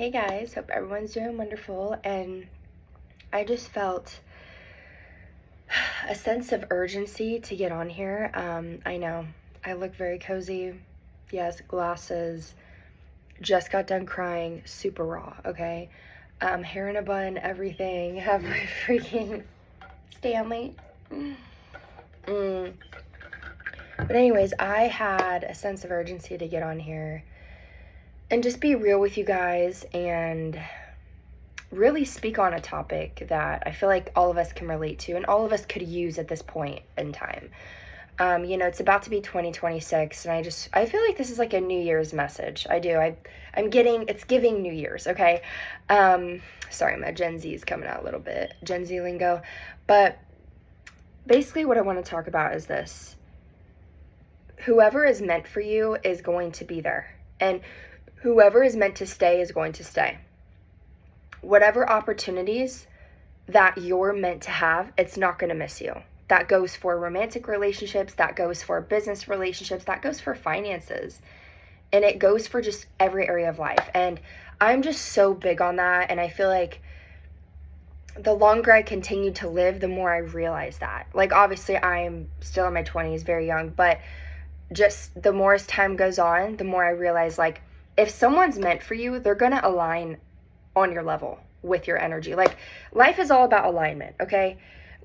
Hey guys, hope everyone's doing wonderful. And I just felt a sense of urgency to get on here. I know I look very cozy. Yes, glasses. Just got done crying, super raw, okay? Hair in a bun, everything. Have my freaking Stanley. Mm. But, anyways, I had a sense of urgency to get on here and just be real with you guys and really speak on a topic that I feel like all of us can relate to and all of us could use at this point in time. It's about to be 2026, and I feel like this is like a New Year's message. It's giving New Year's, okay? Sorry, my Gen Z is coming out a little bit, Gen Z lingo. But basically what I want to talk about is this. Whoever is meant for you is going to be there, and whoever is meant to stay is going to stay. Whatever opportunities that you're meant to have, it's not going to miss you. That goes for romantic relationships, that goes for business relationships, that goes for finances, and it goes for just every area of life. And I'm just so big on that, and I feel like the longer I continue to live, the more I realize that. Like, obviously, I'm still in my 20s, very young, but just the more as time goes on, the more I realize, like, if someone's meant for you, they're going to align on your level with your energy. Like, life is all about alignment, okay?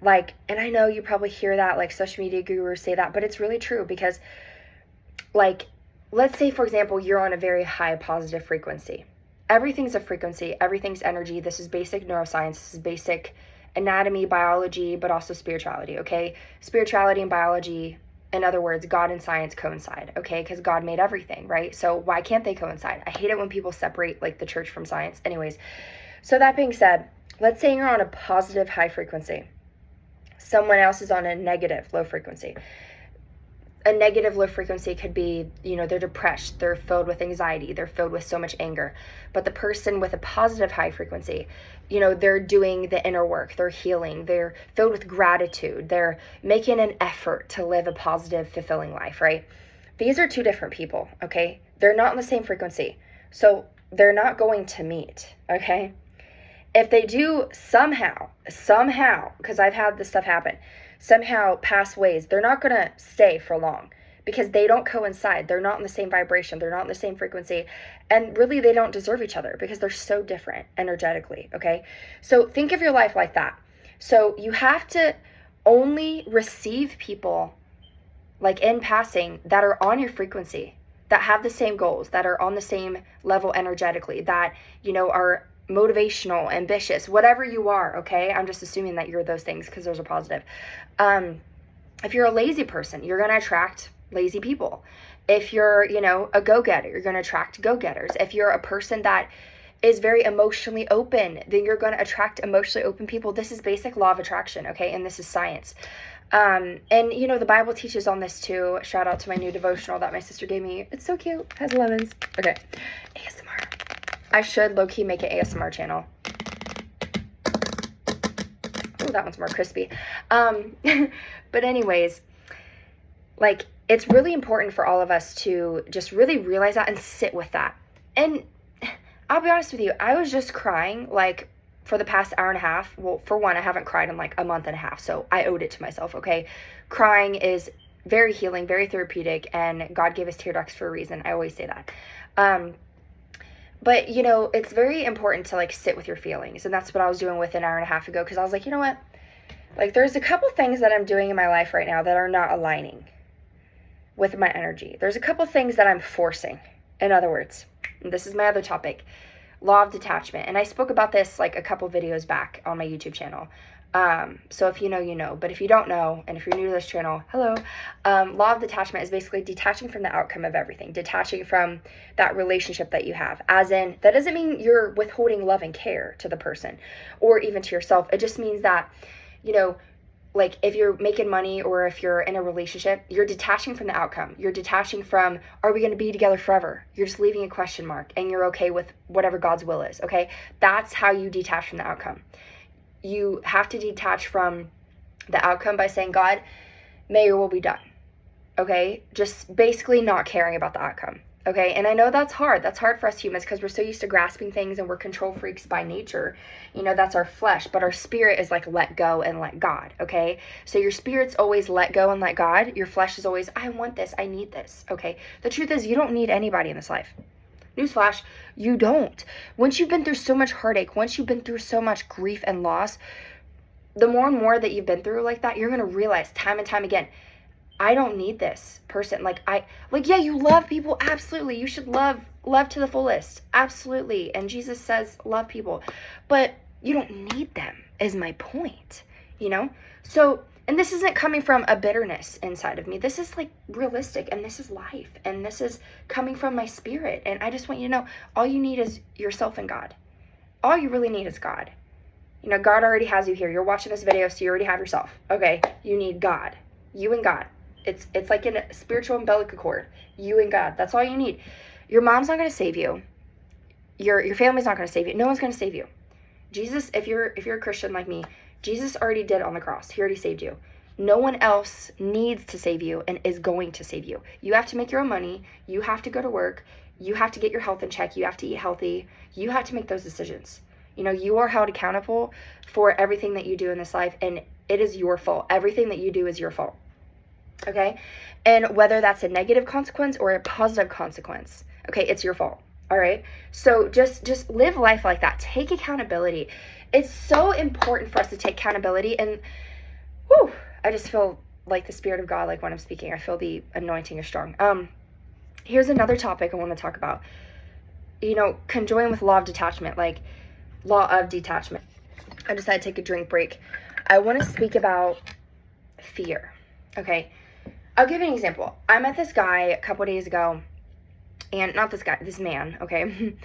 Like, and I know you probably hear that, like, social media gurus say that, but it's really true because, like, let's say, for example, you're on a very high positive frequency. Everything's a frequency, everything's energy. This is basic neuroscience, this is basic anatomy, biology, but also spirituality, okay? Spirituality and biology, in other words, God and science coincide, okay? Because God made everything, right? So why can't they coincide? I hate it when people separate, like, the church from science. Anyways, so that being said, let's say you're on a positive high frequency. Someone else is on a negative low frequency. A negative low frequency could be, they're depressed, they're filled with anxiety, they're filled with so much anger. But the person with a positive high frequency, they're doing the inner work, they're healing, they're filled with gratitude, they're making an effort to live a positive, fulfilling life, right? These are two different people, okay? They're not on the same frequency. So they're not going to meet, okay? If they do somehow, because I've had this stuff happen, somehow pass ways, they're not going to stay for long because they don't coincide. They're not in the same vibration. They're not in the same frequency. And really, they don't deserve each other because they're so different energetically, okay? So think of your life like that. So you have to only receive people, like in passing, that are on your frequency, that have the same goals, that are on the same level energetically, that, are motivational, ambitious, whatever you are, okay? I'm just assuming that you're those things because those are positive. If you're a lazy person, you're going to attract lazy people. If you're, a go-getter, you're going to attract go-getters. If you're a person that is very emotionally open, then you're going to attract emotionally open people. This is basic law of attraction, okay? And this is science. And the Bible teaches on this too. Shout out to my new devotional that my sister gave me. It's so cute. It has lemons. Okay. ASMR. I should low-key make an ASMR channel. Oh, that one's more crispy. But anyways, like, it's really important for all of us to just really realize that and sit with that. And I'll be honest with you, I was just crying, like, for the past hour and a half. Well, for one, I haven't cried in like a month and a half, so I owed it to myself, okay? Crying is very healing, very therapeutic, and God gave us tear ducts for a reason. I always say that. But, it's very important to, like, sit with your feelings, and that's what I was doing with an hour and a half ago, because I was like, you know what? Like, there's a couple things that I'm doing in my life right now that are not aligning with my energy. There's a couple things that I'm forcing. In other words, and this is my other topic, law of detachment. And I spoke about this like a couple videos back on my YouTube channel. So if you know, you know. But if you don't know, and if you're new to this channel, hello. Law of detachment is basically detaching from the outcome of everything. Detaching from that relationship that you have. As in, that doesn't mean you're withholding love and care to the person or even to yourself. It just means that, like, if you're making money or if you're in a relationship, you're detaching from the outcome. You're detaching from, are we going to be together forever? You're just leaving a question mark, and you're okay with whatever God's will is, okay? That's how you detach from the outcome. You have to detach from the outcome by saying, God, may your will be done, okay? Just basically not caring about the outcome. Okay, and I know that's hard. That's hard for us humans because we're so used to grasping things and we're control freaks by nature. You know, that's our flesh, but our spirit is like let go and let God, okay? So your spirit's always let go and let God. Your flesh is always, I want this, I need this, okay? The truth is, you don't need anybody in this life. Newsflash, you don't. Once you've been through so much heartache, once you've been through so much grief and loss, the more and more that you've been through like that, you're going to realize time and time again, I don't need this person. Yeah, you love people. Absolutely. You should love to the fullest. Absolutely. And Jesus says, love people, but you don't need them is my point, you know? So, and this isn't coming from a bitterness inside of me. This is like realistic, and this is life, and this is coming from my spirit. And I just want you to know, all you need is yourself and God. All you really need is God. You know, God already has you here. You're watching this video, so you already have yourself. Okay. You need God. You and God. It's like a spiritual umbilical cord. You and God. That's all you need. Your mom's not going to save you. Your family's not going to save you. No one's going to save you. Jesus, if you're a Christian like me, Jesus already did on the cross. He already saved you. No one else needs to save you and is going to save you. You have to make your own money. You have to go to work. You have to get your health in check. You have to eat healthy. You have to make those decisions. You know, you are held accountable for everything that you do in this life, and it is your fault. Everything that you do is your fault. Okay? And whether that's a negative consequence or a positive consequence, okay, it's your fault. All right? So just live life like that. Take accountability. It's so important for us to take accountability, and whew, I just feel like the Spirit of God, like when I'm speaking, I feel the anointing is strong. Here's another topic I want to talk about. You know, conjoined with law of detachment, like law of detachment. I decided to take a drink break. I want to speak about fear. Okay? I'll give you an example. I met this guy a couple days ago, and not this guy, this man, okay?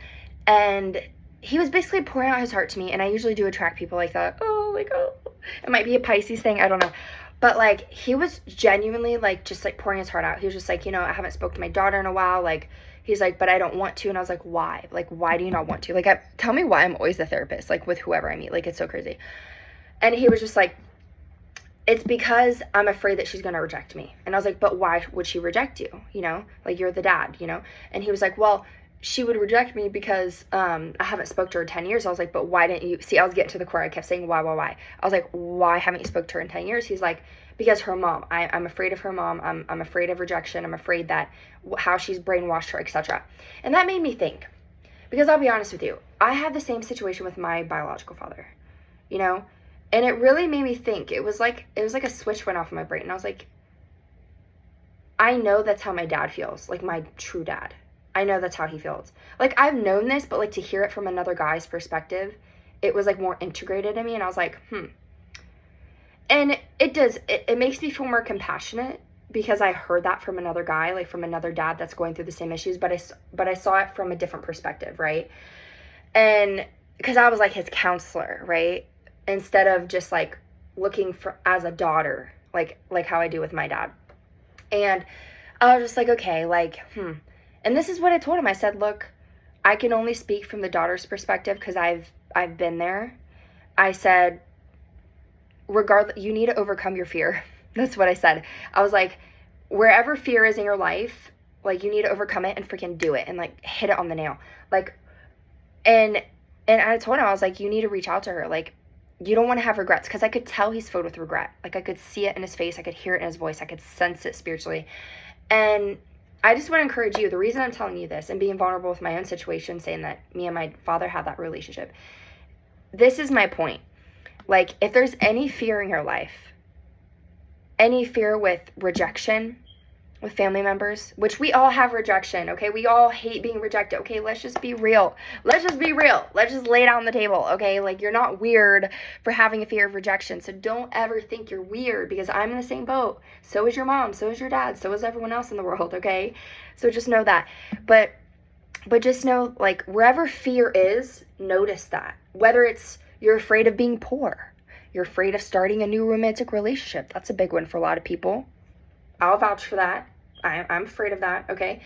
And he was basically pouring out his heart to me, and I usually do attract people like that. Oh, it might be a Pisces thing, I don't know. But, like, he was genuinely, like, just, like, pouring his heart out. He was just like, you know, I haven't spoke to my daughter in a while. Like, he's like, but I don't want to. And I was like, why? Like, why do you not want to? Like, tell me why I'm always the therapist, like, with whoever I meet. Like, it's so crazy. And he was just like, it's because I'm afraid that she's going to reject me. And I was like, but why would she reject you? You know, like, you're the dad, you know? And he was like, well, she would reject me because I haven't spoke to her in 10 years. I was like, but why didn't you? See, I was getting to the core. I kept saying, why? I was like, why haven't you spoke to her in 10 years? He's like, because her mom. I'm afraid of her mom. I'm afraid of rejection. I'm afraid that how she's brainwashed her, etc. And that made me think. Because I'll be honest with you, I had the same situation with my biological father, you know? And it really made me think. It was like a switch went off in my brain. And I was like, I know that's how my dad feels, like my true dad. I know that's how he feels. Like, I've known this, but like to hear it from another guy's perspective, it was like more integrated in me. And I was like, And it makes me feel more compassionate because I heard that from another guy, like from another dad that's going through the same issues, but I saw it from a different perspective, right? And because I was like his counselor, right? Instead of just like looking for as a daughter, like how I do with my dad. And I was just like, okay, like, And this is what I told him. I said, look, I can only speak from the daughter's perspective because I've been there. I said, regardless, you need to overcome your fear. That's what I said. I was like, wherever fear is in your life, like, you need to overcome it and freaking do it and like hit it on the nail. Like, and I told him, I was like, you need to reach out to her. Like, you don't want to have regrets, because I could tell he's filled with regret. Like, I could see it in his face. I could hear it in his voice. I could sense it spiritually. And I just want to encourage you. The reason I'm telling you this and being vulnerable with my own situation, saying that me and my father had that relationship, this is my point. Like, if there's any fear in your life, any fear with rejection, with family members, which we all have rejection, okay? We all hate being rejected, okay? Let's just be real. Let's just be real. Let's just lay it on the table, okay? Like, you're not weird for having a fear of rejection, so don't ever think you're weird, because I'm in the same boat. So is your mom, so is your dad, so is everyone else in the world, okay? So just know that. But just know, like, wherever fear is, notice that. Whether it's you're afraid of being poor, you're afraid of starting a new romantic relationship. That's a big one for a lot of people. I'll vouch for that. I'm afraid of that, okay?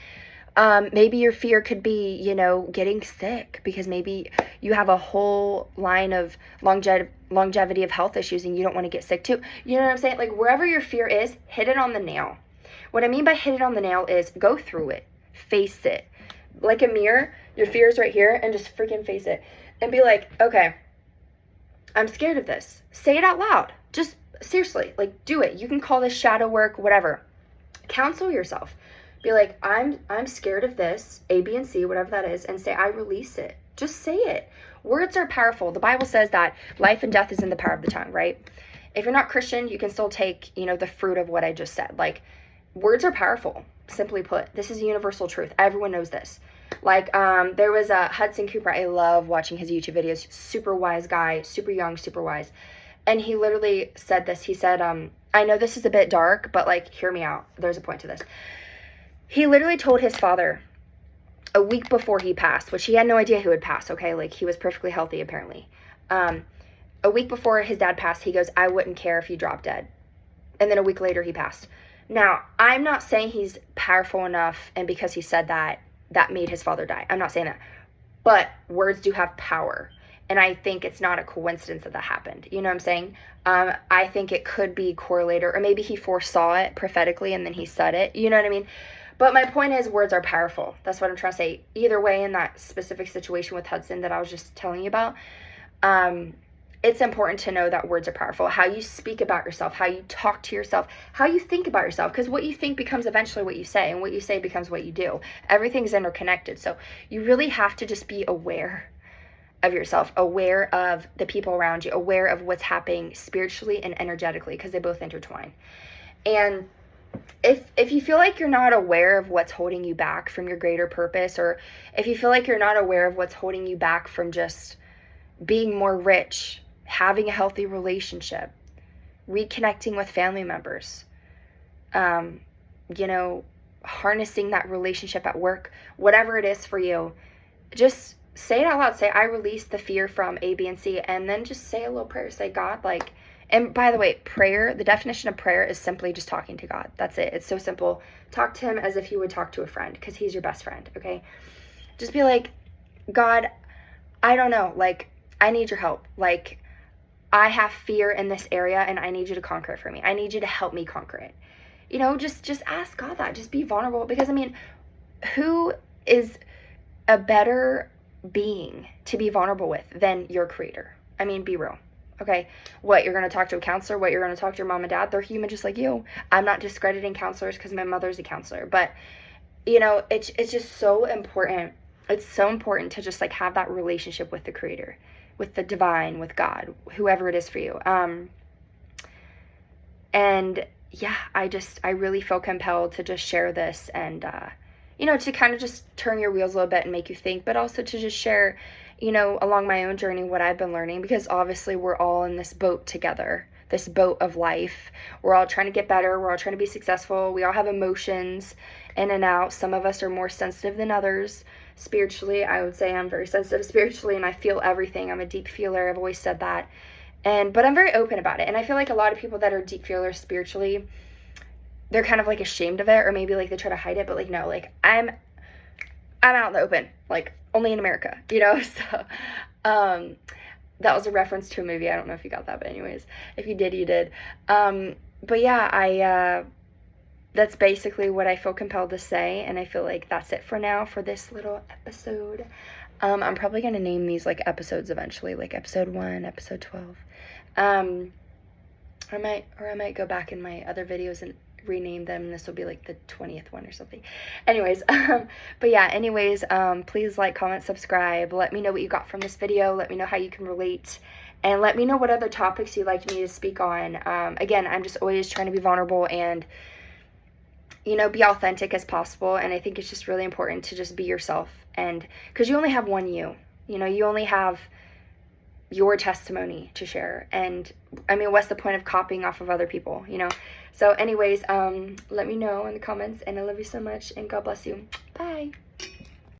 Maybe your fear could be, you know, getting sick, because maybe you have a whole line of longevity of health issues and you don't want to get sick too. You know what I'm saying? Like, wherever your fear is, hit it on the nail. What I mean by hit it on the nail is go through it. Face it. Like a mirror, your fear is right here, and just freaking face it. And be like, okay, I'm scared of this. Say it out loud. Just seriously, like, do it. You can call this shadow work, whatever. Counsel yourself. Be like, I'm scared of this, A, B, and C, whatever that is, and say, I release it. Just say it. Words are powerful. The Bible says that life and death is in the power of the tongue, right? If you're not Christian, you can still take, the fruit of what I just said. Like, words are powerful, simply put. This is a universal truth. Everyone knows this. Like, there was a Hudson Cooper. I love watching his YouTube videos. Super wise guy, super young, super wise. And he literally said this. He said, I know this is a bit dark, but, like, hear me out. There's a point to this. He literally told his father a week before he passed, which he had no idea he would pass, okay? Like, he was perfectly healthy, apparently. A week before his dad passed, he goes, I wouldn't care if you dropped dead. And then a week later, he passed. Now, I'm not saying he's powerful enough, and because he said that, that made his father die. I'm not saying that. But words do have power. And I think it's not a coincidence that that happened. You know what I'm saying? I think it could be correlated, or maybe he foresaw it prophetically and then he said it. You know what I mean? But my point is, words are powerful. That's what I'm trying to say. Either way, in that specific situation with Hudson that I was just telling you about, it's important to know that words are powerful. How you speak about yourself, how you talk to yourself, how you think about yourself, because what you think becomes eventually what you say, and what you say becomes what you do. Everything's interconnected. So you really have to just be aware of yourself, aware of the people around you, aware of what's happening spiritually and energetically, because they both intertwine. And if you feel like you're not aware of what's holding you back from your greater purpose, or if you feel like you're not aware of what's holding you back from just being more rich, having a healthy relationship, reconnecting with family members, harnessing that relationship at work, whatever it is for you, just say it out loud. Say, I release the fear from A, B, and C, and then just say a little prayer. Say, God, like, and by the way, prayer, the definition of prayer is simply just talking to God. That's it. It's so simple. Talk to him as if you would talk to a friend, because he's your best friend, okay? Just be like, God, I don't know, like, I need your help. Like, I have fear in this area, and I need you to conquer it for me. I need you to help me conquer it. Just ask God that. Just be vulnerable, because, I mean, who is a better being to be vulnerable with than your creator? I mean, be real. Okay, what, you're going to talk to a counselor? What, you're going to talk to your mom and dad? They're human just like you. I'm not discrediting counselors, because my mother's a counselor, but it's just so important. It's so important to just, like, have that relationship with the creator, with the divine, with God, whoever it is for you. And yeah, I really feel compelled to just share this, and to kind of just turn your wheels a little bit and make you think, but also to just share, along my own journey, what I've been learning, because obviously we're all in this boat together, this boat of life. We're all trying to get better. We're all trying to be successful. We all have emotions in and out. Some of us are more sensitive than others. Spiritually, I would say I'm very sensitive spiritually, and I feel everything. I'm a deep feeler. I've always said that. But I'm very open about it. And I feel like a lot of people that are deep feelers spiritually, they're kind of like ashamed of it, or maybe like they try to hide it, but like, no, like I'm out in the open, like only in America, so that was a reference to a movie. I don't know if you got that, but anyways, if you did, you did. But yeah, that's basically what I feel compelled to say, and I feel like that's it for now for this little episode. I'm probably going to name these like episodes eventually, like episode 1, episode 12. I might go back in my other videos and rename them, and this will be like the 20th one or something. Anyways, but yeah, please like, comment, subscribe. Let me know what you got from this video. Let me know how you can relate, and let me know what other topics you'd like me to speak on. Again, I'm just always trying to be vulnerable and be authentic as possible, and I think it's just really important to just be yourself, and because you only have one you only have your testimony to share, and I mean, what's the point of copying off of other people, So anyways, let me know in the comments, and I love you so much, and God bless you. Bye.